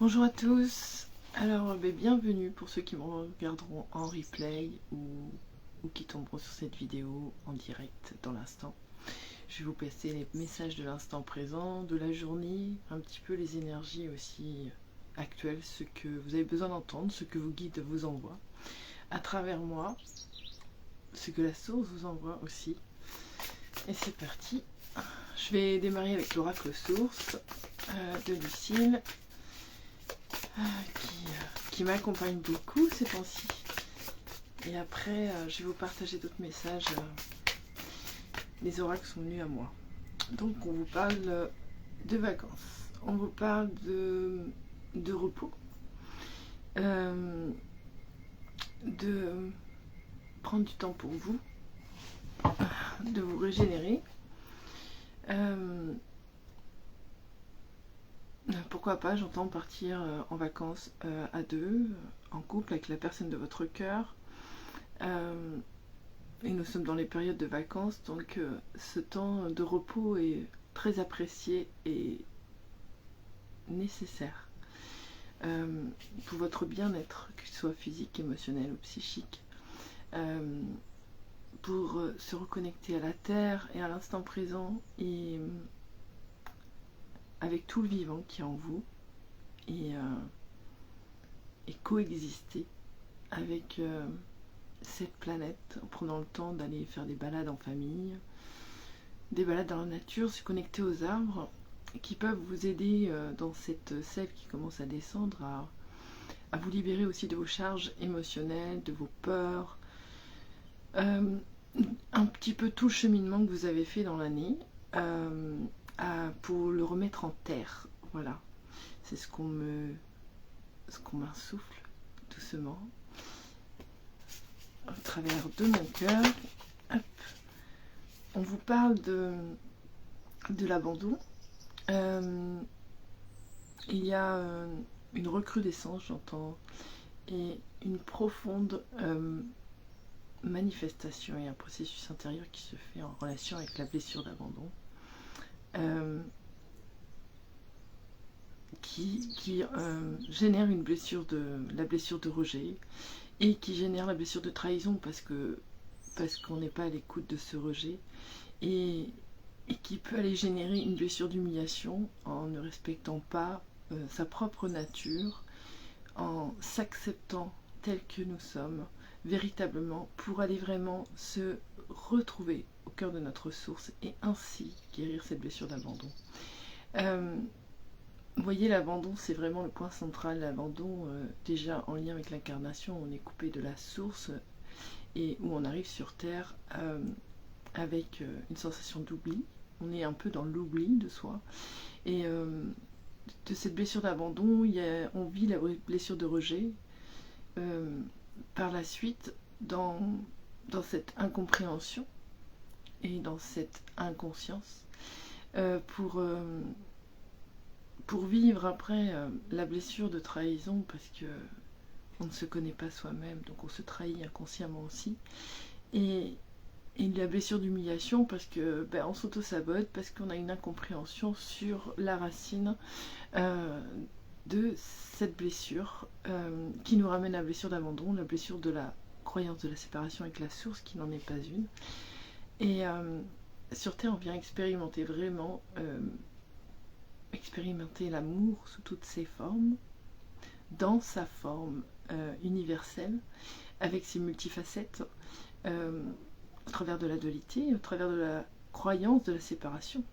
Bonjour à tous, alors bienvenue pour ceux qui me regarderont en replay ou qui tomberont sur cette vidéo en direct dans l'instant. Je vais vous passer les messages de l'instant présent, de la journée, un petit peu les énergies aussi actuelles, ce que vous avez besoin d'entendre, ce que vos guides vous envoient, à travers moi, ce que la source vous envoie aussi. Et c'est parti, je vais démarrer avec l'oracle source de Lucille. Qui m'accompagne beaucoup ces temps-ci. Et après, je vais vous partager d'autres messages. Les oracles sont venus à moi. Donc, on vous parle de vacances. On vous parle de repos. De prendre du temps pour vous. De vous régénérer. Pourquoi pas, j'entends partir en vacances à deux, en couple, avec la personne de votre cœur. Et nous sommes dans les périodes de vacances, donc ce temps de repos est très apprécié et nécessaire pour votre bien-être, qu'il soit physique, émotionnel ou psychique, pour se reconnecter à la terre et à l'instant présent et avec tout le vivant qui est en vous et coexister avec cette planète en prenant le temps d'aller faire des balades en famille, des balades dans la nature, se connecter aux arbres qui peuvent vous aider dans cette sève qui commence à descendre à vous libérer aussi de vos charges émotionnelles, de vos peurs, un petit peu tout le cheminement que vous avez fait dans l'année pour le remettre en terre. Voilà, c'est ce qu'on m'insuffle doucement au travers de mon cœur. Hop. On vous parle de l'abandon. Il y a une recrudescence, j'entends, et une profonde manifestation et un processus intérieur qui se fait en relation avec la blessure d'abandon, qui génère la blessure de rejet et qui génère la blessure de trahison parce qu'on n'est pas à l'écoute de ce rejet et qui peut aller générer une blessure d'humiliation en ne respectant pas sa propre nature, en s'acceptant tel que nous sommes véritablement pour aller vraiment se retrouver au cœur de notre source et ainsi guérir cette blessure d'abandon. Vous voyez, l'abandon, c'est vraiment le point central. L'abandon, déjà en lien avec l'incarnation, on est coupé de la source et où on arrive sur Terre avec une sensation d'oubli. On est un peu dans l'oubli de soi. Et de cette blessure d'abandon, on vit la blessure de rejet. Par la suite, dans cette incompréhension et dans cette inconscience, pour vivre après la blessure de trahison, parce que on ne se connaît pas soi-même, donc on se trahit inconsciemment aussi, et la blessure d'humiliation parce que on s'auto-sabote, parce qu'on a une incompréhension sur la racine de cette blessure qui nous ramène à la blessure d'abandon, la blessure de la croyance de la séparation avec la source qui n'en est pas une. Et sur Terre, on vient expérimenter vraiment expérimenter l'amour sous toutes ses formes, dans sa forme universelle, avec ses multifacettes, au travers de la dualité, au travers de la croyance de la séparation,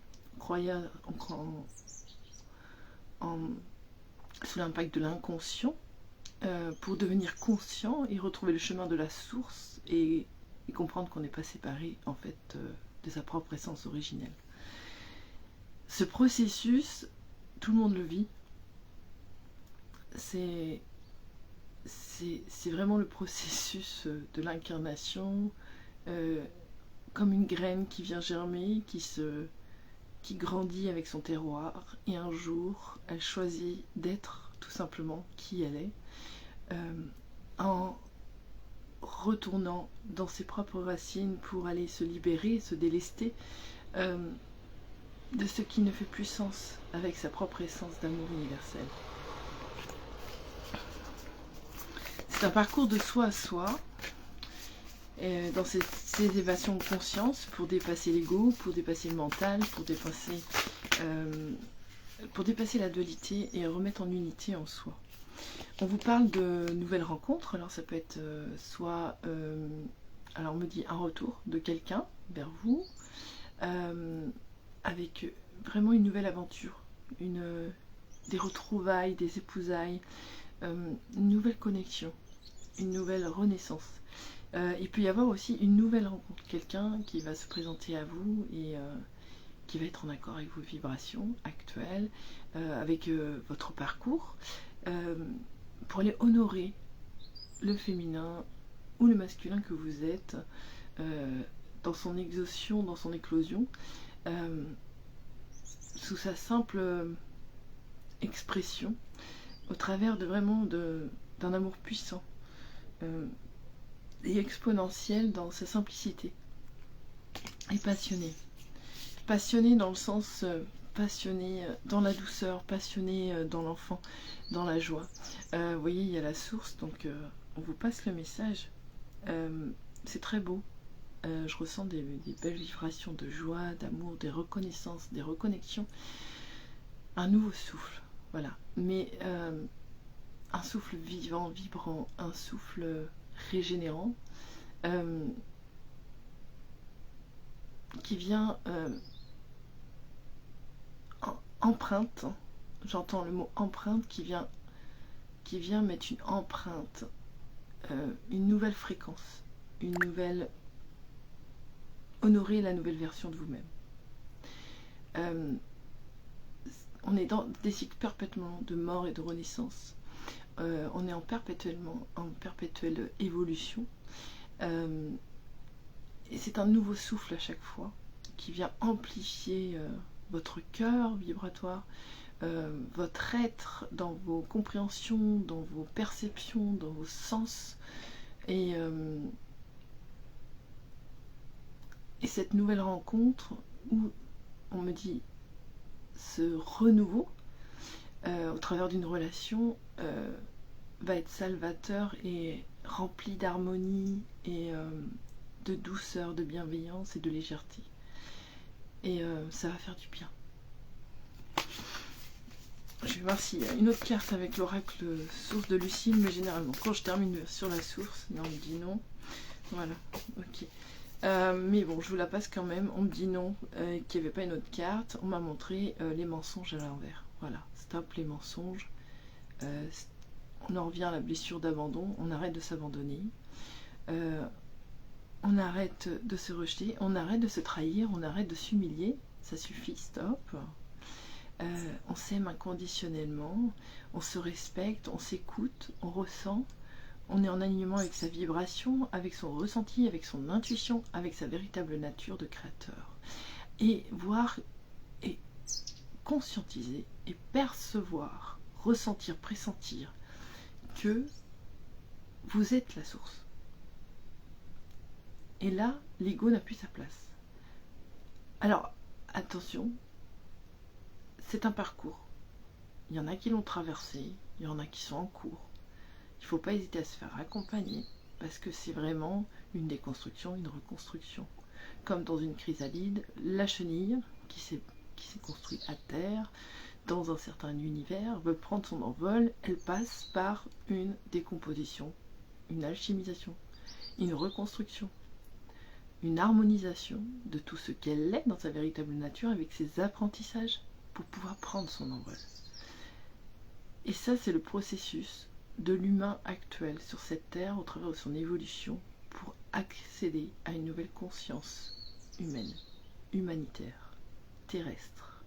sous l'impact de l'inconscient, pour devenir conscient et retrouver le chemin de la source et comprendre qu'on n'est pas séparé en fait de sa propre essence originelle. Ce processus, tout le monde le vit. C'est vraiment le processus de l'incarnation, comme une graine qui vient germer, qui grandit avec son terroir, et un jour, elle choisit d'être tout simplement qui elle est, en retournant dans ses propres racines pour aller se libérer, se délester de ce qui ne fait plus sens avec sa propre essence d'amour universel. C'est un parcours de soi à soi, dans ces évasions de conscience, pour dépasser l'ego, pour dépasser le mental, pour dépasser la dualité et remettre en unité en soi. On vous parle de nouvelles rencontres, alors ça peut être soit, alors on me dit un retour de quelqu'un vers vous, avec vraiment une nouvelle aventure, des retrouvailles, des épousailles, une nouvelle connexion, une nouvelle renaissance. Il peut y avoir aussi une nouvelle rencontre, quelqu'un qui va se présenter à vous et qui va être en accord avec vos vibrations actuelles, avec votre parcours, pour aller honorer le féminin ou le masculin que vous êtes, dans son exaution, dans son éclosion, sous sa simple expression, au travers d'un amour puissant et exponentiel dans sa simplicité, et passionné. Passionné dans le sens passionné dans la douceur, passionné dans l'enfant, dans la joie. Vous voyez, il y a la source, donc on vous passe le message. C'est très beau. Je ressens des belles vibrations de joie, d'amour, des reconnaissances, des reconnexions. Un nouveau souffle, voilà. Mais un souffle vivant, vibrant, un souffle régénérant, qui vient empreinte, j'entends le mot empreinte qui vient mettre une empreinte, une nouvelle fréquence, honorer la nouvelle version de vous-même. On est dans des cycles perpétuellement de mort et de renaissance. On est en perpétuelle évolution. Et c'est un nouveau souffle à chaque fois qui vient amplifier votre cœur vibratoire, votre être dans vos compréhensions, dans vos perceptions, dans vos sens. Et cette nouvelle rencontre où on me dit ce renouveau au travers d'une relation va être salvateur et rempli d'harmonie et de douceur, de bienveillance et de légèreté. Et ça va faire du bien. Je vais voir s'il y a une autre carte avec l'oracle source de Lucille, mais généralement quand je termine sur la source, non, on me dit non. Voilà, ok. Mais bon, je vous la passe quand même. On me dit non, qu'il n'y avait pas une autre carte. On m'a montré les mensonges à l'envers. Voilà, stop les mensonges. On en revient à la blessure d'abandon. On arrête de s'abandonner. On arrête de se rejeter. On arrête de se trahir. On arrête de s'humilier. Ça suffit, stop. On s'aime inconditionnellement. On se respecte. On s'écoute. On ressent. On est en alignement avec sa vibration, avec son ressenti, avec son intuition, avec sa véritable nature de créateur. Et voir et conscientiser et percevoir, ressentir, pressentir que vous êtes la source. Et là, l'ego n'a plus sa place. Alors, attention, c'est un parcours. Il y en a qui l'ont traversé, il y en a qui sont en cours. Il ne faut pas hésiter à se faire accompagner parce que c'est vraiment une déconstruction, une reconstruction. Comme dans une chrysalide, la chenille qui s'est construite à terre, dans un certain univers, veut prendre son envol, elle passe par une décomposition, une alchimisation, une reconstruction, une harmonisation de tout ce qu'elle est dans sa véritable nature avec ses apprentissages pour pouvoir prendre son envol. Et ça, c'est le processus de l'humain actuel sur cette terre au travers de son évolution pour accéder à une nouvelle conscience humaine, humanitaire, terrestre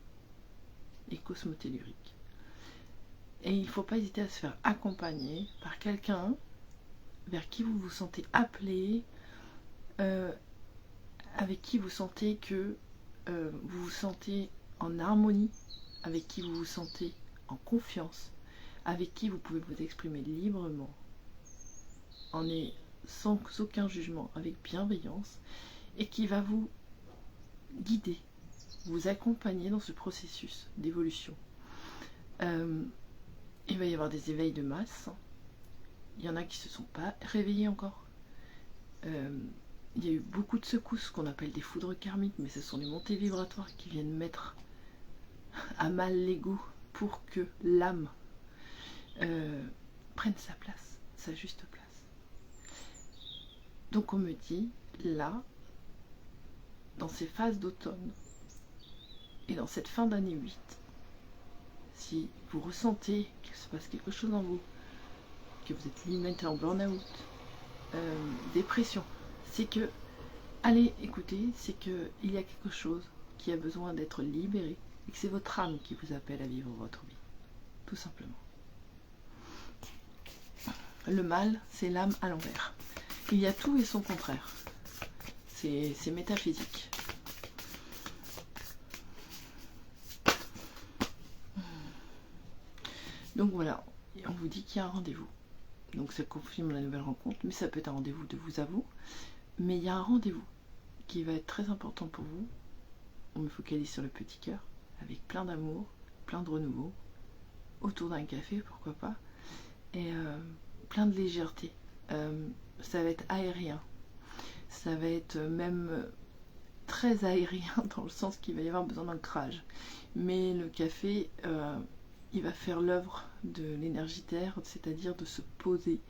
et cosmotellurique. Et il ne faut pas hésiter à se faire accompagner par quelqu'un vers qui vous vous sentez appelé, avec qui vous sentez que vous vous sentez en harmonie, avec qui vous vous sentez en confiance, avec qui vous pouvez vous exprimer librement, sans aucun jugement, avec bienveillance, et qui va vous guider, vous accompagner dans ce processus d'évolution. Il va y avoir des éveils de masse, Il y en a qui se sont pas réveillés encore. Il y a eu beaucoup de secousses qu'on appelle des foudres karmiques, mais ce sont des montées vibratoires qui viennent mettre à mal l'ego pour que l'âme prenne sa place, sa juste place. Donc on me dit, là, dans ces phases d'automne et dans cette fin d'année 8, si vous ressentez qu'il se passe quelque chose en vous, que vous êtes limité en burn-out, dépression, c'est que, allez écoutez, c'est qu'il y a quelque chose qui a besoin d'être libéré et que c'est votre âme qui vous appelle à vivre votre vie, tout simplement. Le mal, c'est l'âme à l'envers. Il y a tout et son contraire. C'est métaphysique. Donc voilà, on vous dit qu'il y a un rendez-vous. Donc ça confirme la nouvelle rencontre, mais ça peut être un rendez-vous de vous à vous. Mais il y a un rendez-vous qui va être très important pour vous. On me focalise sur le petit cœur, avec plein d'amour, plein de renouveau, autour d'un café, pourquoi pas, et plein de légèreté. Ça va être aérien, ça va être même très aérien dans le sens qu'il va y avoir besoin d'ancrage. Mais le café, il va faire l'œuvre de l'énergie terre, c'est-à-dire de se poser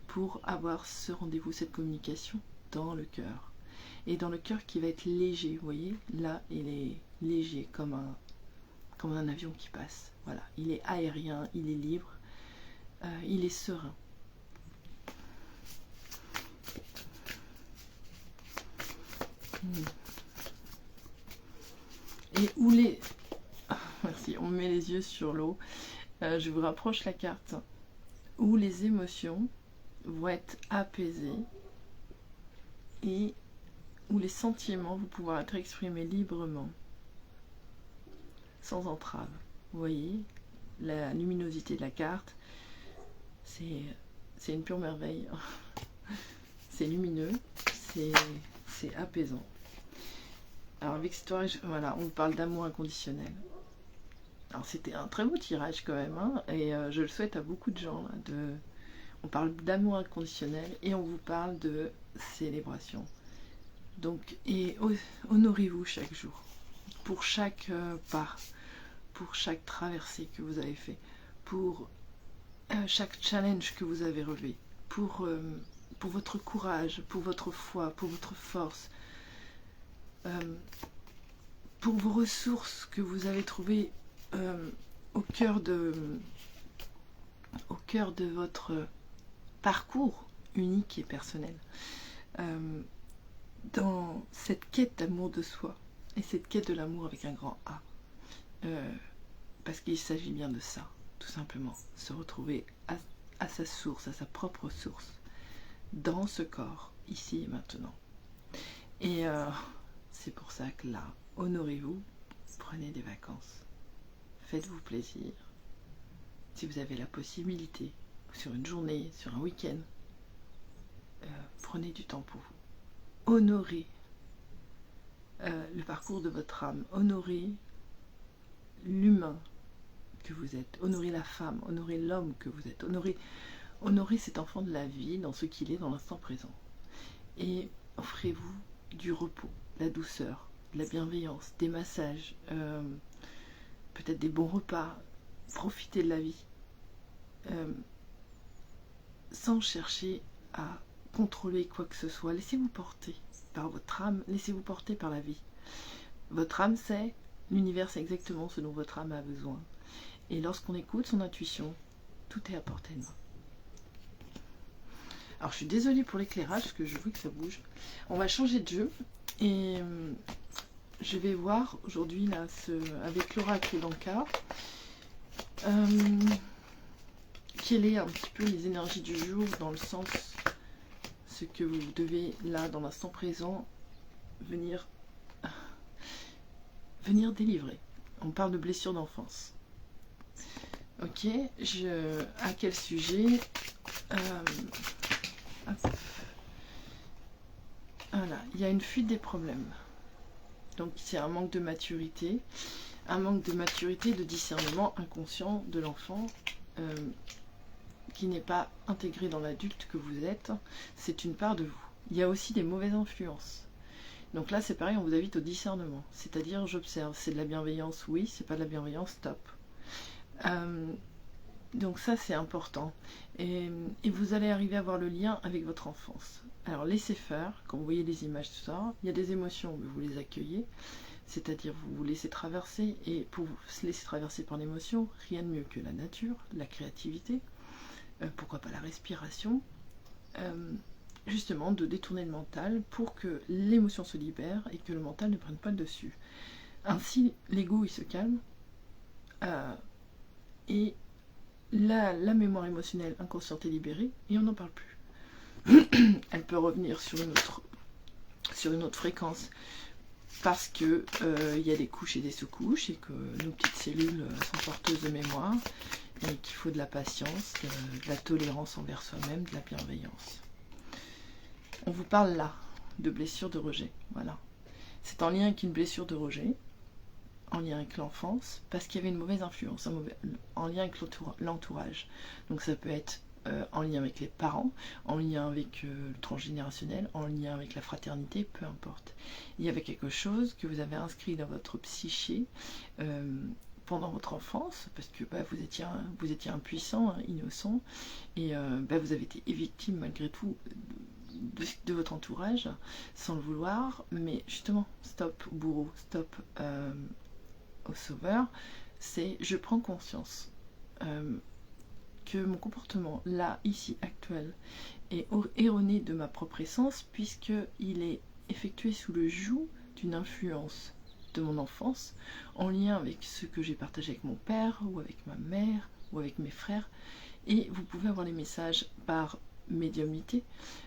pour avoir ce rendez-vous, cette communication dans le cœur. Et dans le cœur qui va être léger, vous voyez, là il est léger comme un avion qui passe. Voilà, il est aérien, il est libre, il est serein. Et où les... Merci, on met les yeux sur l'eau. Je vous rapproche la carte. Où les émotions vont être apaisées et où les sentiments vont pouvoir être exprimés librement, sans entrave. Vous voyez, la luminosité de la carte, c'est une pure merveille. C'est lumineux, c'est apaisant. Alors avec cette histoire, voilà, on parle d'amour inconditionnel. Alors c'était un très beau tirage quand même, hein, et je le souhaite à beaucoup de gens. Là, on parle d'amour inconditionnel et on vous parle de célébration. Donc, et honorez-vous chaque jour, pour chaque pas, pour chaque traversée que vous avez fait, pour chaque challenge que vous avez relevé, pour votre courage, pour votre foi, pour votre force, pour vos ressources que vous avez trouvées au cœur de votre parcours unique et personnel, dans cette quête d'amour de soi et cette quête de l'amour avec un grand A, parce qu'il s'agit bien de ça, tout simplement, se retrouver à sa source, à sa propre source, dans ce corps, ici et maintenant. Et c'est pour ça que là, honorez-vous, prenez des vacances, faites-vous plaisir. Si vous avez la possibilité, sur une journée, sur un week-end, prenez du temps pour vous. Honorez le parcours de votre âme, honorez l'humain que vous êtes, honorez la femme, honorez l'homme que vous êtes, honorez cet enfant de la vie dans ce qu'il est dans l'instant présent. Et offrez-vous du repos, de la douceur, de la bienveillance, des massages, peut-être des bons repas. Profitez de la vie sans chercher à contrôler quoi que ce soit. Laissez-vous porter par votre âme, laissez-vous porter par la vie. Votre âme sait, l'univers sait exactement ce dont votre âme a besoin. Et lorsqu'on écoute son intuition, tout est à portée de main. Alors je suis désolée pour l'éclairage parce que je vois que ça bouge. On va changer de jeu et je vais voir aujourd'hui là avec l'oracle d'Anka quelles est un petit peu les énergies du jour, dans le sens ce que vous devez là dans l'instant présent venir délivrer. On parle de blessures d'enfance. Ok, à quel sujet? Voilà, il y a une fuite des problèmes. Donc c'est un manque de maturité, de discernement inconscient de l'enfant qui n'est pas intégrée dans l'adulte que vous êtes, c'est une part de vous. Il y a aussi des mauvaises influences. Donc là c'est pareil, on vous invite au discernement, c'est-à-dire j'observe, c'est de la bienveillance, oui, c'est pas de la bienveillance, stop. Donc ça c'est important, et vous allez arriver à voir le lien avec votre enfance. Alors laissez faire, quand vous voyez les images, tout ça, il y a des émotions, vous les accueillez, c'est-à-dire vous vous laissez traverser, et pour vous laisser traverser par l'émotion, rien de mieux que la nature, la créativité, pourquoi pas la respiration, justement de détourner le mental pour que l'émotion se libère et que le mental ne prenne pas le dessus. Ainsi, l'ego il se calme et la mémoire émotionnelle inconsciente est libérée et on n'en parle plus. Elle peut revenir sur une autre fréquence parce que y a des couches et des sous-couches et que nos petites cellules sont porteuses de mémoire et qu'il faut de la patience, de la tolérance envers soi-même, de la bienveillance. On vous parle là de blessure de rejet, voilà. C'est en lien avec une blessure de rejet, en lien avec l'enfance, parce qu'il y avait une mauvaise influence, en lien avec l'entourage. Donc ça peut être en lien avec les parents, en lien avec le transgénérationnel, en lien avec la fraternité, peu importe. Il y avait quelque chose que vous avez inscrit dans votre psyché pendant votre enfance, parce que vous étiez impuissant, innocent, et vous avez été victime malgré tout de votre entourage, sans le vouloir, mais justement, stop bourreau, stop au sauveur, c'est je prends conscience que mon comportement, là, ici, actuel, est erroné de ma propre essence, puisqu'il est effectué sous le joug d'une influence de mon enfance, en lien avec ce que j'ai partagé avec mon père, ou avec ma mère, ou avec mes frères, et vous pouvez avoir les messages par médiumnité,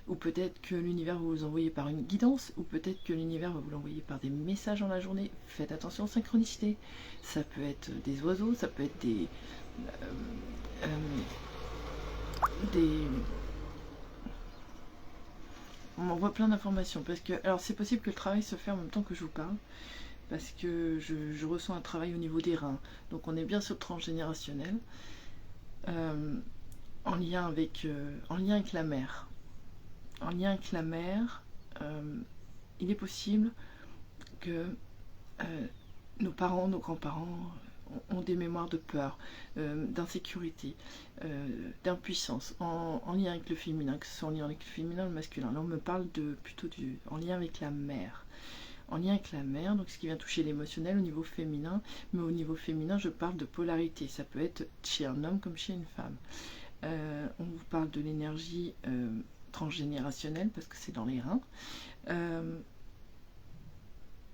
ou peut-être que l'univers va vous envoyer par une guidance, ou peut-être que l'univers va vous l'envoyer par des messages dans la journée. Faites attention aux synchronicités, ça peut être des oiseaux, ça peut être des on m'envoie plein d'informations, parce que, alors c'est possible que le travail se fait en même temps que je vous parle, parce que je ressens un travail au niveau des reins, donc on est bien sur le transgénérationnel, en lien avec la mère. En lien avec la mère, il est possible que nos parents, nos grands-parents ont des mémoires de peur, d'insécurité, d'impuissance, en lien avec le féminin, que ce soit en lien avec le féminin ou le masculin. Là on me parle plutôt en lien avec la mère. En lien avec la mère, donc ce qui vient toucher l'émotionnel au niveau féminin, mais au niveau féminin je parle de polarité, ça peut être chez un homme comme chez une femme. On vous parle de l'énergie transgénérationnelle parce que c'est dans les reins,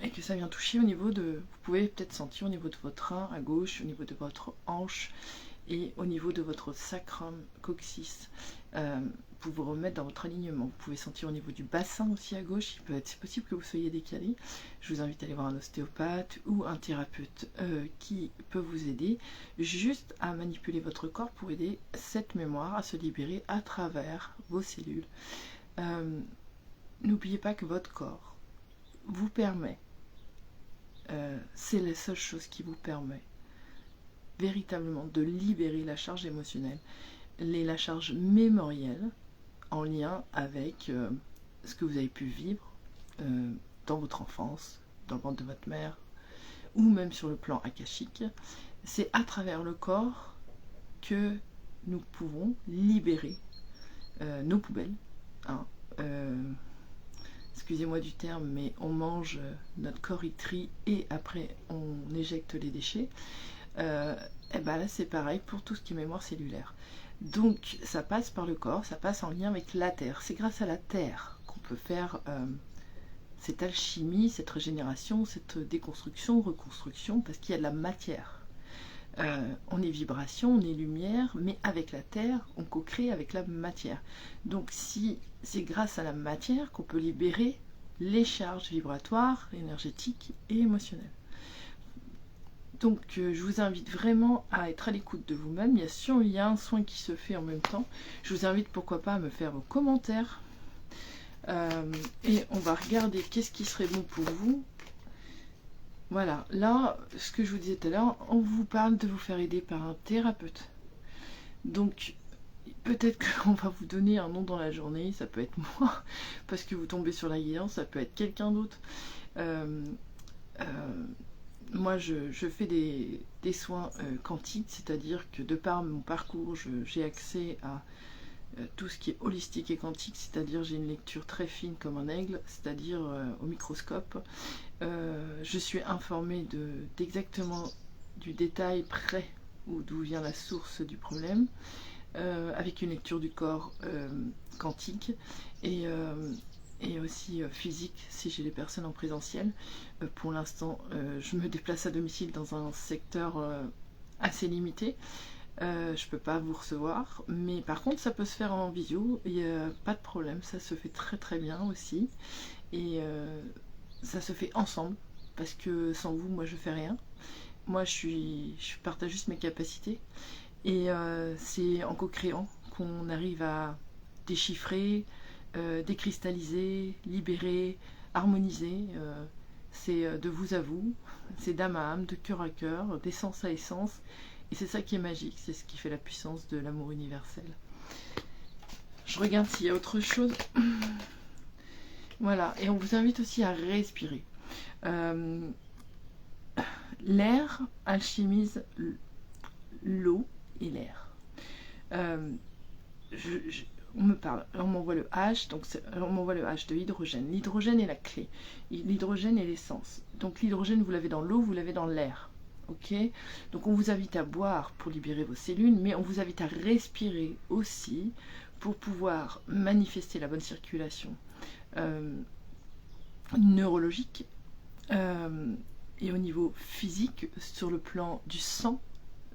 et que ça vient toucher au niveau de, vous pouvez peut-être sentir au niveau de votre rein à gauche, au niveau de votre hanche et au niveau de votre sacrum coccyx, pour vous remettre dans votre alignement. Vous pouvez sentir au niveau du bassin aussi à gauche, c'est possible que vous soyez décalé. Je vous invite à aller voir un ostéopathe ou un thérapeute qui peut vous aider juste à manipuler votre corps pour aider cette mémoire à se libérer à travers vos cellules. N'oubliez pas que votre corps vous permet, c'est la seule chose qui vous permet véritablement de libérer la charge émotionnelle, la charge mémorielle, en lien avec ce que vous avez pu vivre dans votre enfance, dans le ventre de votre mère, ou même sur le plan akashique. C'est à travers le corps que nous pouvons libérer nos poubelles. Hein. Excusez-moi du terme, mais on mange, notre corps y trie et après on éjecte les déchets. Et ben là c'est pareil pour tout ce qui est mémoire cellulaire. Donc ça passe par le corps, ça passe en lien avec la terre. C'est grâce à la terre qu'on peut faire cette alchimie, cette régénération, cette déconstruction, reconstruction, parce qu'il y a de la matière. On est vibration, on est lumière, mais avec la terre, on co-crée avec la matière. Donc si c'est grâce à la matière qu'on peut libérer les charges vibratoires, énergétiques et émotionnelles. Donc je vous invite vraiment à être à l'écoute de vous-même. Il y a un soin qui se fait en même temps. Je vous invite pourquoi pas à me faire vos commentaires. Et on va regarder qu'est-ce qui serait bon pour vous. Voilà, là, ce que je vous disais tout à l'heure, on vous parle de vous faire aider par un thérapeute. Donc, peut-être qu'on va vous donner un nom dans la journée, ça peut être moi, parce que vous tombez sur la guidance, ça peut être quelqu'un d'autre. Euh, Moi, je fais des soins quantiques, c'est-à-dire que de par mon parcours, j'ai accès à tout ce qui est holistique et quantique, c'est-à-dire j'ai une lecture très fine comme un aigle, c'est-à-dire au microscope. Je suis informée d'exactement du détail près ou d'où vient la source du problème, avec une lecture du corps quantique et aussi physique si j'ai les personnes en présentiel. Pour l'instant, je me déplace à domicile dans un secteur assez limité. Je peux pas vous recevoir, mais par contre ça peut se faire en visio, il n'y a pas de problème, ça se fait très très bien aussi. Et ça se fait ensemble, parce que sans vous, moi je fais rien. Moi je partage juste mes capacités. Et c'est en co-créant qu'on arrive à déchiffrer, décristalliser, libérer, harmoniser. C'est de vous à vous, c'est d'âme à âme, de cœur à cœur, d'essence à essence. Et c'est ça qui est magique, c'est ce qui fait la puissance de l'amour universel. Je regarde s'il y a autre chose. Voilà, et on vous invite aussi à respirer. L'air alchimise l'eau et l'air. On me parle, on m'envoie le H, donc on m'envoie le H de l'hydrogène. L'hydrogène est la clé. L'hydrogène est l'essence. Donc l'hydrogène, vous l'avez dans l'eau, vous l'avez dans l'air. Ok, donc on vous invite à boire pour libérer vos cellules, mais on vous invite à respirer aussi pour pouvoir manifester la bonne circulation neurologique et au niveau physique, sur le plan du sang,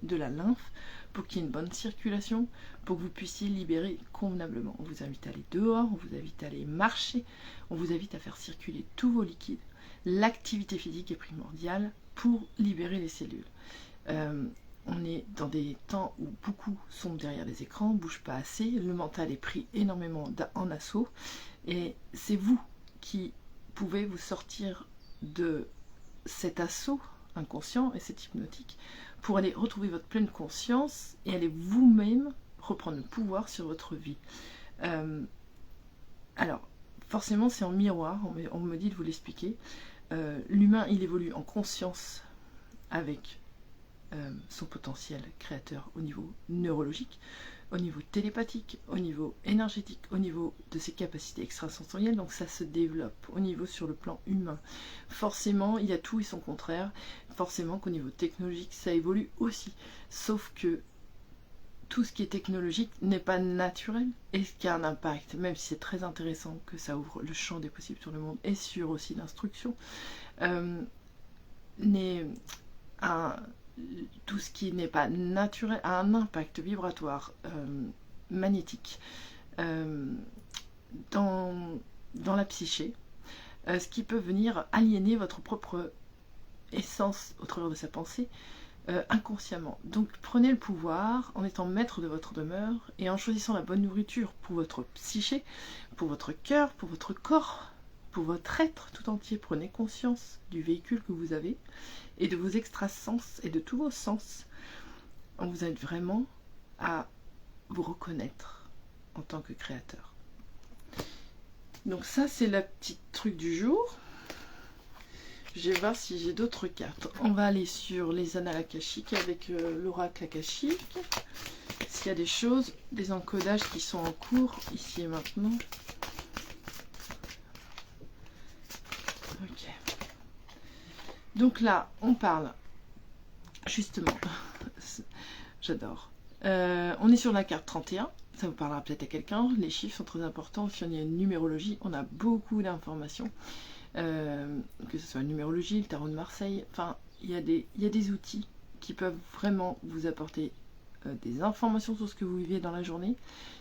de la lymphe, pour qu'il y ait une bonne circulation, pour que vous puissiez libérer convenablement. On vous invite à aller dehors, on vous invite à aller marcher, on vous invite à faire circuler tous vos liquides. L'activité physique est primordiale pour libérer les cellules. On est dans des temps où beaucoup sont derrière les écrans, ne bougent pas assez, le mental est pris énormément en assaut, et c'est vous qui pouvez vous sortir de cet assaut inconscient et cet hypnotique pour aller retrouver votre pleine conscience et aller vous-même reprendre le pouvoir sur votre vie. Alors, forcément, c'est en miroir, on me dit de vous l'expliquer. L'humain, il évolue en conscience avec son potentiel créateur au niveau neurologique, au niveau télépathique, au niveau énergétique, au niveau de ses capacités extrasensorielles, donc ça se développe au niveau sur le plan humain. Forcément, il y a tout et son contraire, forcément qu'au niveau technologique, ça évolue aussi, sauf que tout ce qui est technologique n'est pas naturel et ce qui a un impact, même si c'est très intéressant que ça ouvre le champ des possibles sur le monde et sur aussi l'instruction, tout ce qui n'est pas naturel a un impact vibratoire magnétique dans la psyché, ce qui peut venir aliéner votre propre essence au travers de sa pensée inconsciemment. Donc prenez le pouvoir en étant maître de votre demeure et en choisissant la bonne nourriture pour votre psyché, pour votre cœur, pour votre corps, pour votre être tout entier. Prenez conscience du véhicule que vous avez et de vos extrasens et de tous vos sens. On vous aide vraiment à vous reconnaître en tant que créateur. Donc ça, c'est la petite truc du jour. Je vais voir si j'ai d'autres cartes. On va aller sur les annales akashiques avec l'oracle akashique. S'il y a des choses, des encodages qui sont en cours ici et maintenant. Ok. Donc là, on parle justement, j'adore. On est sur la carte 31. Ça vous parlera peut-être à quelqu'un. Les chiffres sont très importants. Si on y a une numérologie, on a beaucoup d'informations. Que ce soit la numérologie, le tarot de Marseille, enfin, il y a des outils qui peuvent vraiment vous apporter des informations sur ce que vous vivez dans la journée,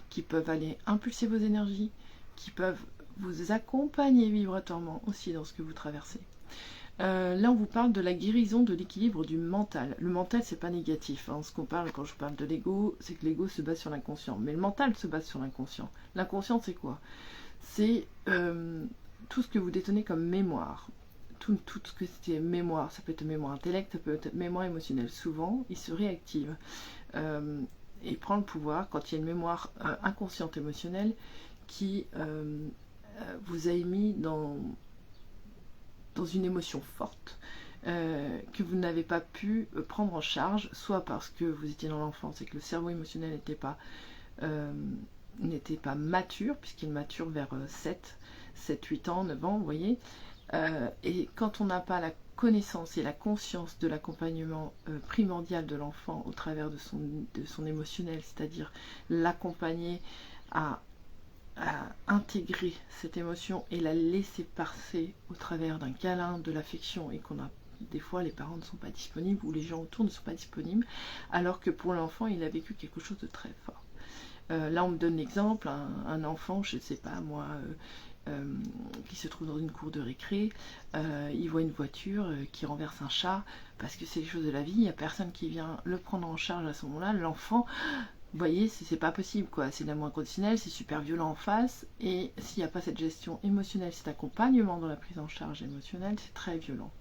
qui peuvent aller impulser vos énergies, qui peuvent vous accompagner vibratoirement aussi dans ce que vous traversez. Là, on vous parle de la guérison de l'équilibre du mental. Le mental, c'est pas négatif. Hein. Ce qu'on parle quand je parle de l'ego, c'est que l'ego se base sur l'inconscient. Mais le mental se base sur l'inconscient. L'inconscient, c'est quoi? C'est tout ce que vous détenez comme mémoire, tout ce que c'est mémoire, ça peut être mémoire intellect, ça peut être mémoire émotionnelle. Souvent, il se réactive. et prend le pouvoir quand il y a une mémoire inconsciente émotionnelle qui vous a émis dans une émotion forte que vous n'avez pas pu prendre en charge, soit parce que vous étiez dans l'enfance et que le cerveau émotionnel n'était pas mature, puisqu'il mature vers 7, 8 ans, 9 ans, vous voyez. Et quand on n'a pas la connaissance et la conscience de l'accompagnement primordial de l'enfant au travers de son émotionnel, c'est-à-dire l'accompagner à intégrer cette émotion et la laisser passer au travers d'un câlin, de l'affection, et qu'on a des fois les parents ne sont pas disponibles ou les gens autour ne sont pas disponibles, alors que pour l'enfant il a vécu quelque chose de très fort. Là on me donne l'exemple, un enfant, je ne sais pas moi, qui se trouve dans une cour de récré, il voit une voiture qui renverse un chat, parce que c'est les choses de la vie, il n'y a personne qui vient le prendre en charge à ce moment-là, l'enfant, vous voyez, c'est pas possible quoi, c'est de l'amour inconditionnel, c'est super violent en face, et s'il n'y a pas cette gestion émotionnelle, cet accompagnement dans la prise en charge émotionnelle, c'est très violent.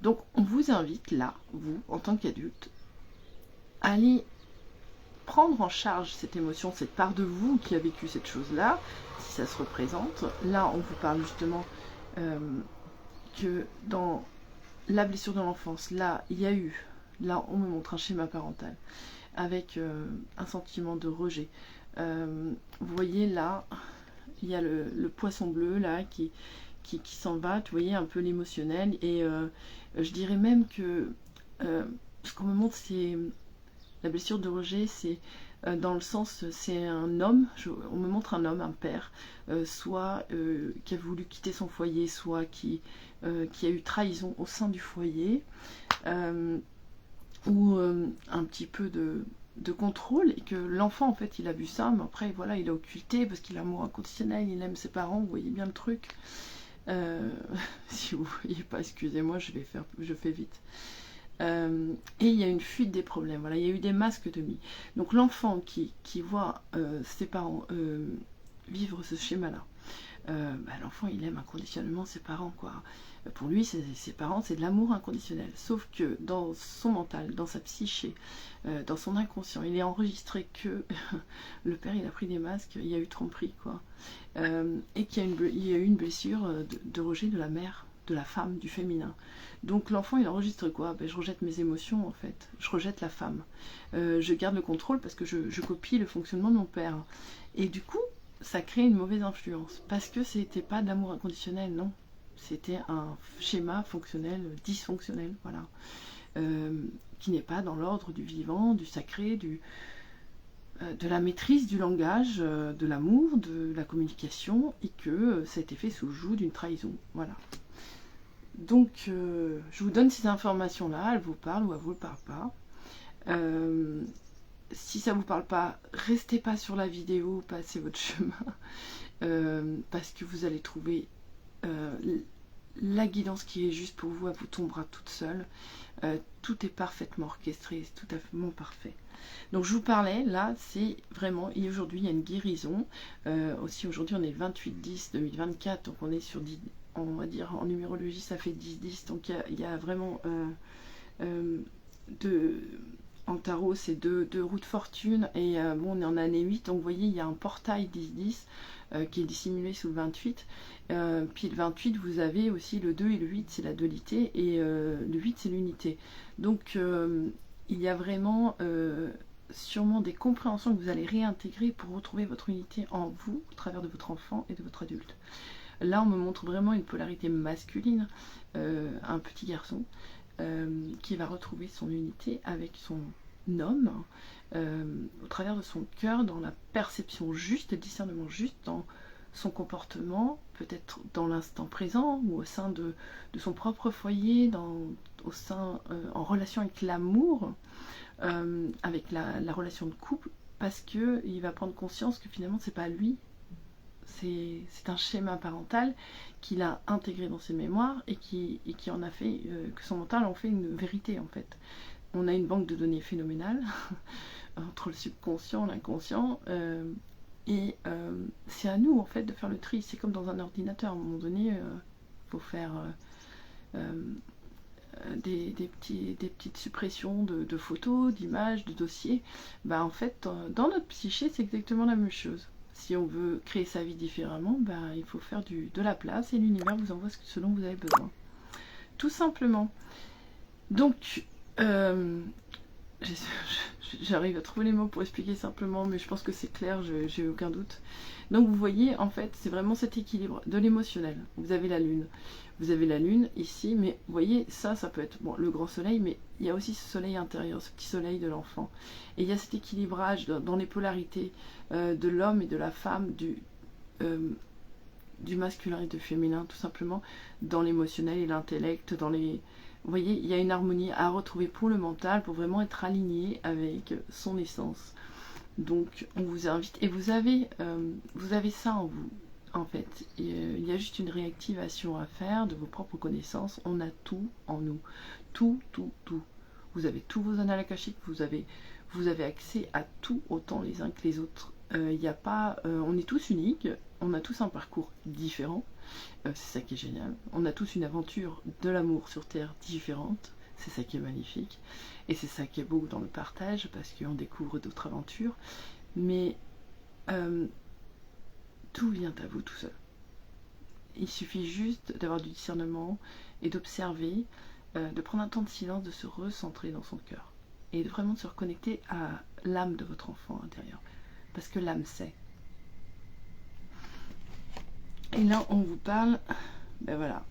Donc on vous invite là, vous, en tant qu'adulte, à aller prendre en charge cette émotion, cette part de vous qui a vécu cette chose-là, si ça se représente. Là, on vous parle justement que dans la blessure de l'enfance, là, on me montre un schéma parental avec un sentiment de rejet. Vous voyez là, il y a le poisson bleu là qui s'en va, vous voyez un peu l'émotionnel, et je dirais même que ce qu'on me montre, c'est la blessure de rejet, c'est dans le sens, c'est un homme, on me montre un homme, un père, soit qui a voulu quitter son foyer, soit qui a eu trahison au sein du foyer, ou un petit peu de contrôle, et que l'enfant en fait il a vu ça, mais après voilà il a occulté parce qu'il a amour inconditionnel, il aime ses parents, vous voyez bien le truc. Si vous voyez pas, excusez-moi, je fais vite. Et il y a une fuite des problèmes, voilà, il y a eu des masques de mis. Donc l'enfant qui voit ses parents vivre ce schéma-là, l'enfant il aime inconditionnellement ses parents, quoi. Pour lui, ses parents, c'est de l'amour inconditionnel. Sauf que dans son mental, dans sa psyché, dans son inconscient, il est enregistré que le père il a pris des masques, il y a eu tromperie, quoi. Et qu'il y a eu une blessure de rejet de la mère, de la femme, du féminin. Donc l'enfant il enregistre quoi? Je rejette mes émotions en fait, je rejette la femme. Je garde le contrôle parce que je copie le fonctionnement de mon père. Et du coup, ça crée une mauvaise influence. Parce que c'était pas de l'amour inconditionnel, non. C'était un schéma fonctionnel, dysfonctionnel, voilà. Qui n'est pas dans l'ordre du vivant, du sacré, de la maîtrise du langage, de l'amour, de la communication, et que ça a été fait sous le joug d'une trahison, voilà. Donc, je vous donne ces informations-là, elles vous parlent ou elles ne vous parlent pas. Si ça ne vous parle pas, restez pas sur la vidéo, passez votre chemin, parce que vous allez trouver la guidance qui est juste pour vous, elle vous tombera toute seule. Tout est parfaitement orchestré, c'est tout à fait parfait. Donc je vous parlais, là, c'est vraiment, aujourd'hui il y a une guérison. Aussi aujourd'hui on est le 28/10/2024, donc on est sur 10, on va dire en numérologie ça fait 10-10, donc il y a vraiment en tarot c'est deux roues de fortune, et bon on est en année 8, donc vous voyez il y a un portail 10-10 qui est dissimulé sous le 28, puis le 28 vous avez aussi le 2 et le 8 c'est la dualité, et le 8 c'est l'unité. Donc il y a vraiment sûrement des compréhensions que vous allez réintégrer pour retrouver votre unité en vous au travers de votre enfant et de votre adulte. Là on me montre vraiment une polarité masculine, un petit garçon qui va retrouver son unité avec son homme au travers de son cœur, dans la perception juste, le discernement juste, dans son comportement, peut-être dans l'instant présent ou au sein de son propre foyer, en relation avec l'amour, avec la relation de couple, parce qu'il va prendre conscience que finalement c'est pas lui, c'est un schéma parental qu'il a intégré dans ses mémoires et qui en a fait, que son mental en fait une vérité en fait. On a une banque de données phénoménale entre le subconscient, l'inconscient, et c'est à nous en fait de faire le tri. C'est comme dans un ordinateur, à un moment donné, faut faire des petites suppressions de photos, d'images, de dossiers, bah en fait, dans notre psyché, c'est exactement la même chose. Si on veut créer sa vie différemment, bah, il faut faire de la place et l'univers vous envoie ce dont vous avez besoin. Tout simplement. Donc, j'arrive à trouver les mots pour expliquer simplement, mais je pense que c'est clair, j'ai aucun doute. Donc vous voyez, en fait, c'est vraiment cet équilibre de l'émotionnel. Vous avez la lune. Vous avez la lune ici, mais vous voyez, ça peut être bon, le grand soleil, mais il y a aussi ce soleil intérieur, ce petit soleil de l'enfant. Et il y a cet équilibrage dans les polarités de l'homme et de la femme, du masculin et du féminin, tout simplement, dans l'émotionnel et l'intellect, dans les... Vous voyez, il y a une harmonie à retrouver pour le mental, pour vraiment être aligné avec son essence. Donc, on vous invite, et vous avez ça en vous, en fait. Il y a juste une réactivation à faire de vos propres connaissances. On a tout en nous. Tout, tout, tout. Vous avez tous vos annales akashiques, vous avez accès à tout, autant les uns que les autres. Il n'y a pas... on est tous uniques, on a tous un parcours différent. C'est ça qui est génial. On a tous une aventure de l'amour sur Terre différente. C'est ça qui est magnifique. Et c'est ça qui est beau dans le partage, parce qu'on découvre d'autres aventures. Mais tout vient à vous tout seul. Il suffit juste d'avoir du discernement et d'observer, de prendre un temps de silence, de se recentrer dans son cœur. Et de vraiment se reconnecter à l'âme de votre enfant intérieur. Parce que l'âme sait. Et là, on vous parle, ben voilà,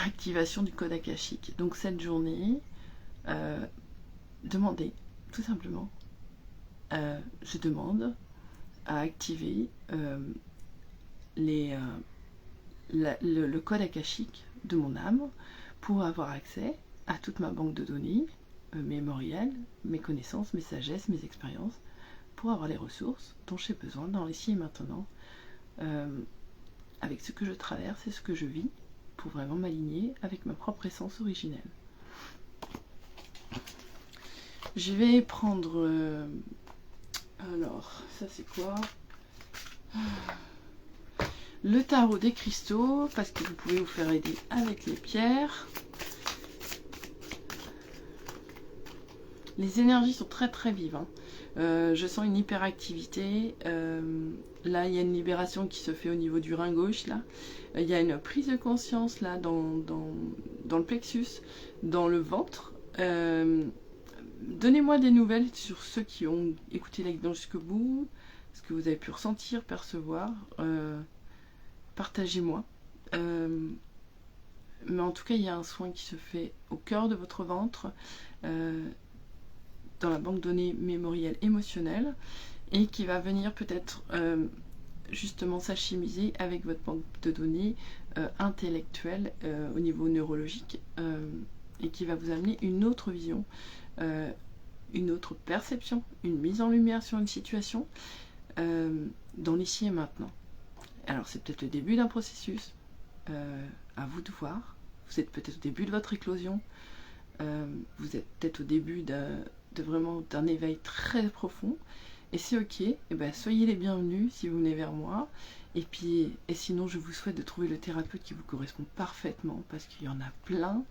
activation du code akashique. Donc cette journée, demandez, tout simplement, je demande à activer le code akashique de mon âme pour avoir accès à toute ma banque de données, mémorielles, mes connaissances, mes sagesses, mes expériences, pour avoir les ressources dont j'ai besoin dans l'ici et maintenant, avec ce que je traverse et ce que je vis, pour vraiment m'aligner avec ma propre essence originelle. Je vais prendre... alors, ça c'est quoi? Le tarot des cristaux, parce que vous pouvez vous faire aider avec les pierres. Les énergies sont très très vives. Hein. Je sens une hyperactivité. Là, il y a une libération qui se fait au niveau du rein gauche. Là, il y a une prise de conscience là dans le plexus, dans le ventre. Donnez-moi des nouvelles sur ceux qui ont écouté la guidance jusqu'au bout, ce que vous avez pu ressentir, percevoir. Partagez-moi. Mais en tout cas, il y a un soin qui se fait au cœur de votre ventre, dans la banque de données mémorielle émotionnelle, et qui va venir peut-être justement s'alchimiser avec votre banque de données intellectuelle au niveau neurologique, et qui va vous amener une autre vision, une autre perception, une mise en lumière sur une situation dans l'ici et maintenant. Alors c'est peut-être le début d'un processus, à vous de voir. Vous êtes peut-être au début de votre éclosion, vous êtes peut-être au début vraiment d'un éveil très profond, et c'est ok, et ben soyez les bienvenus si vous venez vers moi, et sinon je vous souhaite de trouver le thérapeute qui vous correspond parfaitement, parce qu'il y en a plein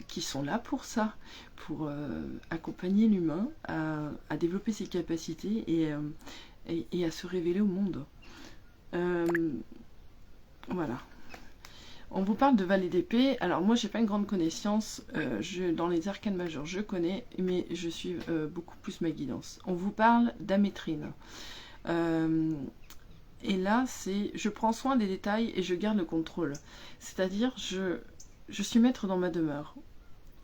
qui sont là pour ça, pour accompagner l'humain à développer ses capacités et à se révéler au monde. Voilà. On vous parle de valet d'épée. Alors moi j'ai pas une grande connaissance dans les arcanes majeures, je connais, mais je suis beaucoup plus ma guidance. On vous parle d'amétrine. Et là c'est je prends soin des détails et je garde le contrôle. C'est-à-dire je suis maître dans ma demeure.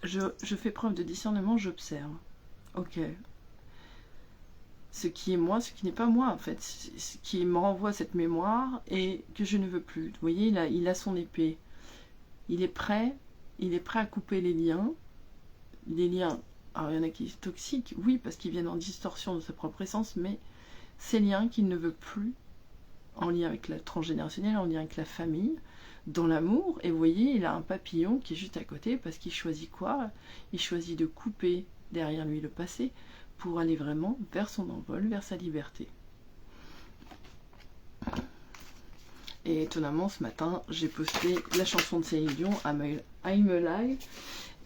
Je fais preuve de discernement, j'observe. Ok. Ce qui est moi, ce qui n'est pas moi en fait, ce qui me renvoie à cette mémoire et que je ne veux plus. Vous voyez, il a son épée. Il est prêt à couper les liens. Les liens, alors il y en a qui sont toxiques, oui, parce qu'ils viennent en distorsion de sa propre essence, mais ces liens qu'il ne veut plus, en lien avec la transgénérationnelle, en lien avec la famille, dans l'amour, et vous voyez, il a un papillon qui est juste à côté, parce qu'il choisit quoi? Il choisit de couper derrière lui le passé, pour aller vraiment vers son envol, vers sa liberté. Et étonnamment, ce matin, j'ai posté la chanson de Céline Dion, I'm Alive.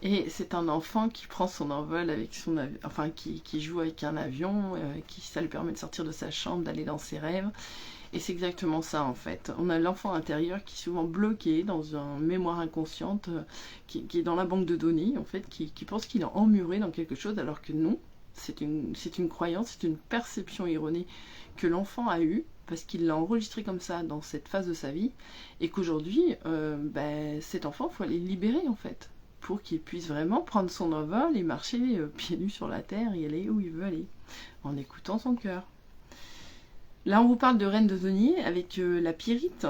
Et c'est un enfant qui prend son envol avec son avion, enfin qui joue avec un avion, ça lui permet de sortir de sa chambre, d'aller dans ses rêves. Et c'est exactement ça en fait. On a l'enfant intérieur qui est souvent bloqué dans une mémoire inconsciente, qui est dans la banque de données en fait, qui pense qu'il est emmuré dans quelque chose alors que non. C'est une croyance, c'est une perception erronée que l'enfant a eue parce qu'il l'a enregistré comme ça dans cette phase de sa vie et qu'aujourd'hui, cet enfant, il faut aller le libérer en fait, pour qu'il puisse vraiment prendre son envol et marcher pieds nus sur la terre et aller où il veut aller, en écoutant son cœur. Là, on vous parle de reine de denier avec la pyrite.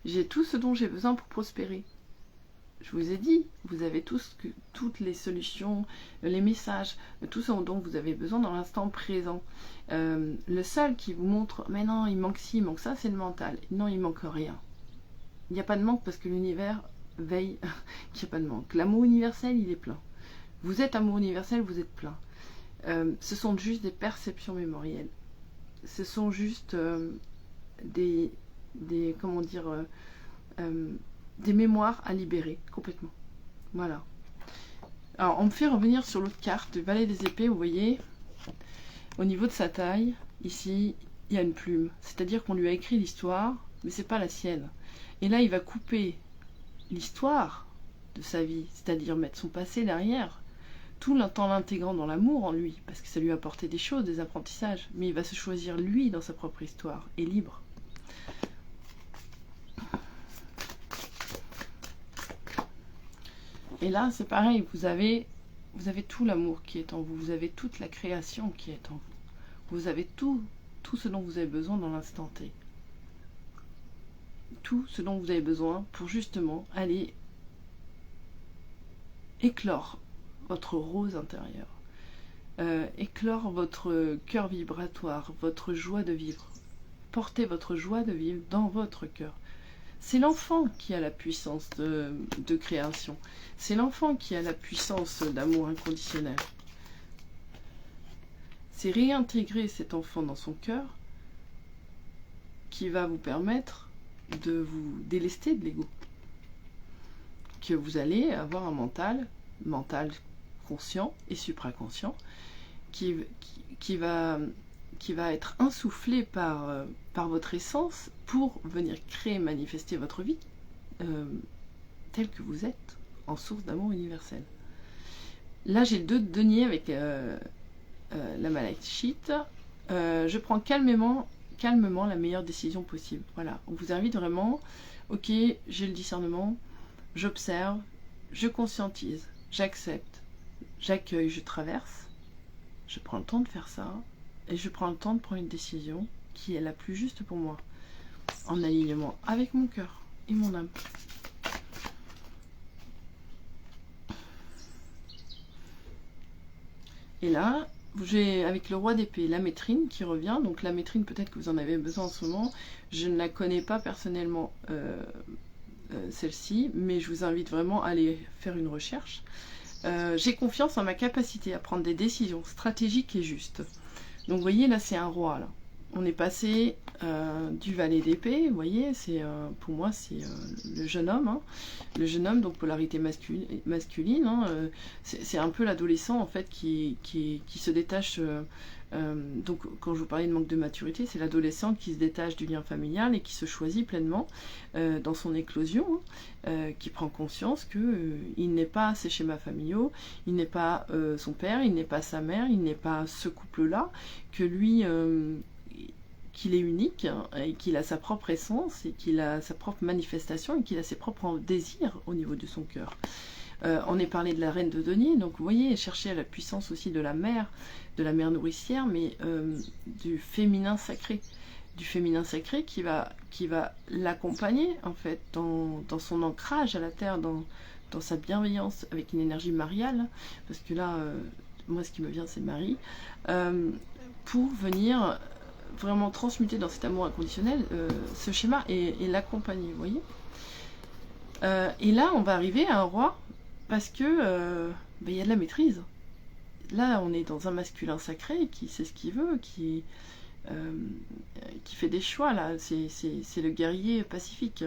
J'ai tout ce dont j'ai besoin pour prospérer. Je vous ai dit, vous avez toutes les solutions, les messages, tout ce dont vous avez besoin dans l'instant présent. Le seul qui vous montre, mais non, il manque ci, il manque ça, c'est le mental. Non, il manque rien. Il n'y a pas de manque parce que l'univers veille qu'il n'y a pas de manque. L'amour universel, il est plein. Vous êtes amour universel, vous êtes plein. Ce sont juste des perceptions mémorielles. Ce sont juste des mémoires à libérer complètement. Voilà. Alors, on me fait revenir sur l'autre carte, le valet des épées, vous voyez, au niveau de sa taille, ici, il y a une plume. C'est-à-dire qu'on lui a écrit l'histoire, mais c'est pas la sienne. Et là, il va couper l'histoire de sa vie, c'est-à-dire mettre son passé derrière, tout en l'intégrant dans l'amour en lui, parce que ça lui a apporté des choses, des apprentissages, mais il va se choisir lui dans sa propre histoire, et libre. Et là, c'est pareil, vous avez tout l'amour qui est en vous, vous avez toute la création qui est en vous, vous avez tout ce dont vous avez besoin dans l'instant T. Tout ce dont vous avez besoin pour justement aller éclore votre rose intérieure, éclore votre cœur vibratoire, votre joie de vivre. Portez votre joie de vivre dans votre cœur. C'est l'enfant qui a la puissance de création. C'est l'enfant qui a la puissance d'amour inconditionnel. C'est réintégrer cet enfant dans son cœur qui va vous permettre de vous délester de l'ego. Que vous allez avoir un mental conscient et supraconscient qui va être insufflé par votre essence pour venir créer, manifester votre vie telle que vous êtes, en source d'amour universel. Là, j'ai le 2 de denier avec la malachite. Je prends calmement la meilleure décision possible. Voilà, on vous invite vraiment, ok, j'ai le discernement, j'observe, je conscientise, j'accepte, j'accueille, je traverse, je prends le temps de faire ça, et je prends le temps de prendre une décision qui est la plus juste pour moi, en alignement avec mon cœur et mon âme. Et là, j'ai avec le roi d'épée la métrine qui revient. Donc la métrine, peut-être que vous en avez besoin en ce moment. Je ne la connais pas personnellement, celle-ci, mais je vous invite vraiment à aller faire une recherche. J'ai confiance en ma capacité à prendre des décisions stratégiques et justes. Donc vous voyez, là c'est un roi. Là. On est passé du valet d'épée, vous voyez, pour moi c'est le jeune homme. Hein. Le jeune homme, donc polarité masculine, hein, c'est un peu l'adolescent en fait qui se détache. Donc quand je vous parlais de manque de maturité, c'est l'adolescent qui se détache du lien familial et qui se choisit pleinement dans son éclosion, hein, qui prend conscience qu'il n'est pas ses schémas familiaux, il n'est pas son père, il n'est pas sa mère, il n'est pas ce couple-là, que lui, qu'il est unique, hein, et qu'il a sa propre essence, et qu'il a sa propre manifestation, et qu'il a ses propres désirs au niveau de son cœur. On est parlé de la reine de denier, donc vous voyez, chercher à la puissance aussi de la mère nourricière, mais du féminin sacré qui va l'accompagner en fait dans son ancrage à la terre, dans sa bienveillance avec une énergie mariale, parce que là, moi ce qui me vient c'est Marie, pour venir vraiment transmuter dans cet amour inconditionnel ce schéma et l'accompagner, vous voyez. Et là on va arriver à un roi parce que y a de la maîtrise. Là on est dans un masculin sacré qui sait ce qu'il veut, qui qui fait des choix là, c'est le guerrier pacifique.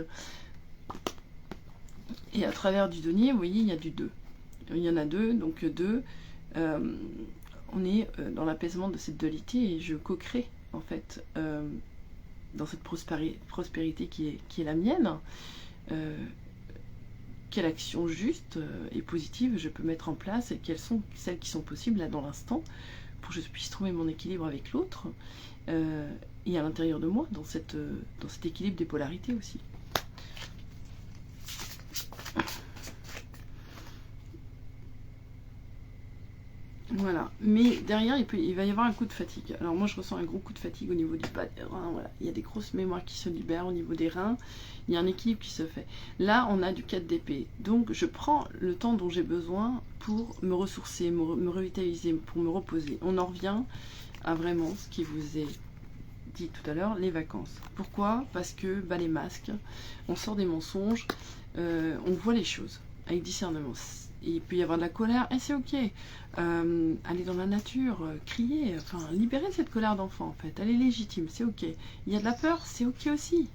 Et à travers du denier, vous voyez, il y a du 2. Il y en a 2, donc 2, on est dans l'apaisement de cette dualité et je co-crée en fait dans cette prospérité qui est la mienne. Quelle action juste et positive je peux mettre en place et quelles sont celles qui sont possibles là dans l'instant pour que je puisse trouver mon équilibre avec l'autre et à l'intérieur de moi dans cet équilibre des polarités aussi. Voilà, mais derrière il va y avoir un coup de fatigue. Alors moi je ressens un gros coup de fatigue au niveau du bas des reins, voilà. Il y a des grosses mémoires qui se libèrent au niveau des reins, il y a un équilibre qui se fait. Là on a du 4 d'épée, donc je prends le temps dont j'ai besoin pour me ressourcer, me revitaliser, pour me reposer. On en revient à vraiment ce qui vous est dit tout à l'heure, les vacances. Pourquoi? Parce que les masques, on sort des mensonges, on voit les choses avec discernement. Il peut y avoir de la colère, et c'est ok. Aller dans la nature, crier, enfin, libérer cette colère d'enfant, en fait. Elle est légitime, c'est ok. Il y a de la peur, c'est ok aussi.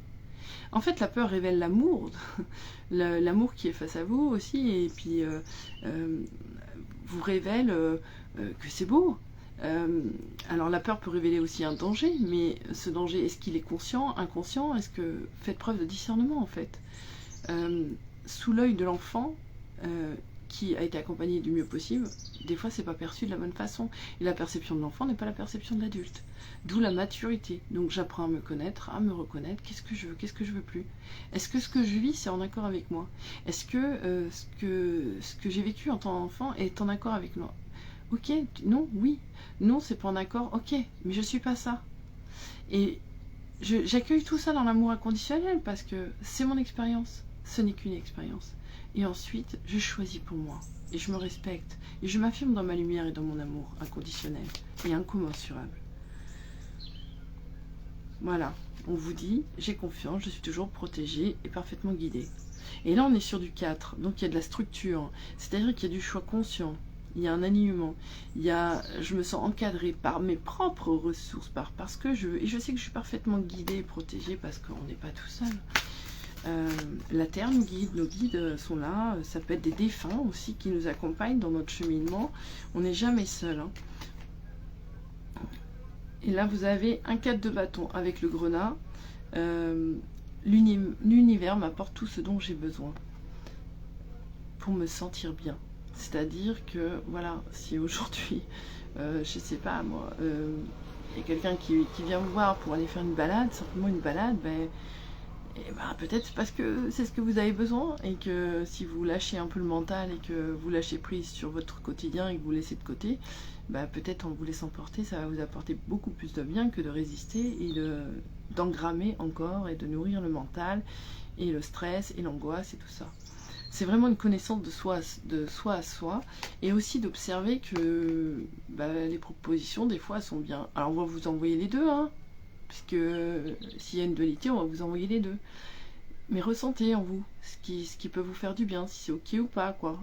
En fait, la peur révèle l'amour, l'amour qui est face à vous aussi, et puis vous révèle que c'est beau. Alors la peur peut révéler aussi un danger, mais ce danger, est-ce qu'il est conscient, inconscient? Est-ce que faites preuve de discernement, en fait. Sous l'œil de l'enfant, qui a été accompagné du mieux possible, des fois c'est pas perçu de la bonne façon. Et la perception de l'enfant n'est pas la perception de l'adulte. D'où la maturité. Donc j'apprends à me connaître, à me reconnaître. Qu'est-ce que je veux, qu'est-ce que je veux plus? Est-ce que ce que je vis c'est en accord avec moi? Est-ce que ce que j'ai vécu en tant qu'enfant est en accord avec moi? Ok, non, oui. Non, c'est pas en accord, ok, mais je suis pas ça. Et j'accueille tout ça dans l'amour inconditionnel parce que c'est mon expérience. Ce n'est qu'une expérience. Et ensuite, je choisis pour moi. Et je me respecte. Et je m'affirme dans ma lumière et dans mon amour inconditionnel et incommensurable. Voilà. On vous dit, j'ai confiance, je suis toujours protégée et parfaitement guidée. Et là, on est sur du 4. Donc, il y a de la structure. C'est-à-dire qu'il y a du choix conscient. Il y a un alignement. Je me sens encadrée par mes propres ressources. Parce que et je sais que je suis parfaitement guidée et protégée parce qu'on n'est pas tout seul. La Terre nous guide, nos guides sont là, ça peut être des défunts aussi qui nous accompagnent dans notre cheminement, on n'est jamais seul. Hein. Et là vous avez un 4 de bâton avec le grenat, l'univers m'apporte tout ce dont j'ai besoin pour me sentir bien. C'est-à-dire que voilà, si aujourd'hui, je sais pas moi, il y a quelqu'un qui vient me voir pour aller faire une balade, simplement une balade, peut-être parce que c'est ce que vous avez besoin et que si vous lâchez un peu le mental et que vous lâchez prise sur votre quotidien et que vous laissez de côté, peut-être en vous laissant porter, ça va vous apporter beaucoup plus de bien que de résister et d'engrammer encore et de nourrir le mental et le stress et l'angoisse et tout ça. C'est vraiment une connaissance de soi à soi et aussi d'observer que les propositions des fois sont bien. Alors on va vous envoyer les deux, hein. Puisque s'il y a une dualité, on va vous envoyer les deux. Mais ressentez en vous ce qui peut vous faire du bien, si c'est ok ou pas, quoi.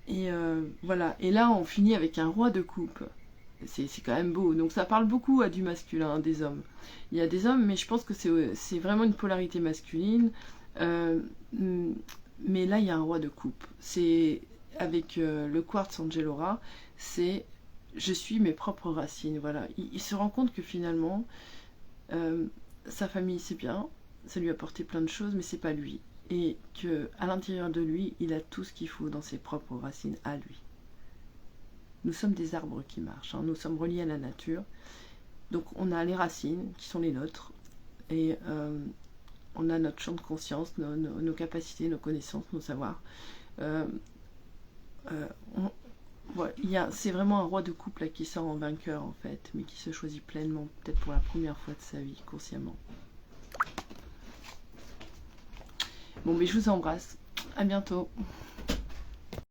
Et voilà. Et là, on finit avec un roi de coupe. C'est quand même beau. Donc ça parle beaucoup à du masculin, hein, des hommes. Il y a des hommes, mais je pense que c'est vraiment une polarité masculine. Mais là, il y a un roi de coupe. C'est avec le quartz Angelora, c'est je suis mes propres racines, voilà. Il se rend compte que finalement, sa famille c'est bien, ça lui a apporté plein de choses, mais c'est pas lui. Et que à l'intérieur de lui, il a tout ce qu'il faut dans ses propres racines à lui. Nous sommes des arbres qui marchent, hein. Nous sommes reliés à la nature. Donc on a les racines qui sont les nôtres, et on a notre champ de conscience, nos capacités, nos connaissances, nos savoirs. Voilà, c'est vraiment un roi de coupe là, qui sort en vainqueur en fait, mais qui se choisit pleinement, peut-être pour la première fois de sa vie, consciemment. Bon, mais je vous embrasse, à bientôt.